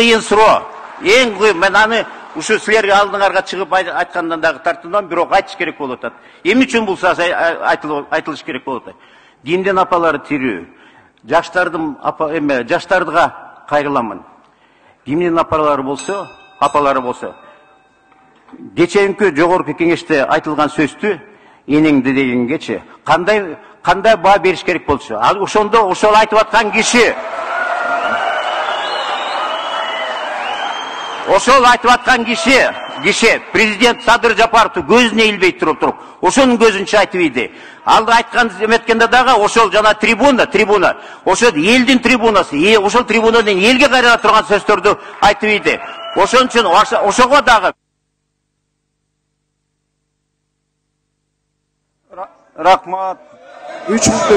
кыйын суроо. Эң кыйын. Мен аны ушу силерге алдыңарга чыгып айткандан дагы тартынам, бирок айтыш керек болуп атат. Эмне үчүн бул айтылыш керек болуп атат? Диндин апалары тирүү. Жаштардыга кайрыламын. Диндин апалары болсо, кечээинки жогорку кеңеште айтылган сөздү энеңди дегенгечи кандай баа бериш керек болчу? Ал ошондо ошол айтып аткан киши президент Садыр Жапаровду көзүнө илбей туруп, ошонун көзүнчө айтып иди. Ал айткан эметкенде дагы ошол жана трибуна, ошол элдин трибунасы, ошол трибунадан элге кайрыла турган сөздөрдү айтып иди. Ошон үчүн ошого дагы Рахмат. 3 мүнөттө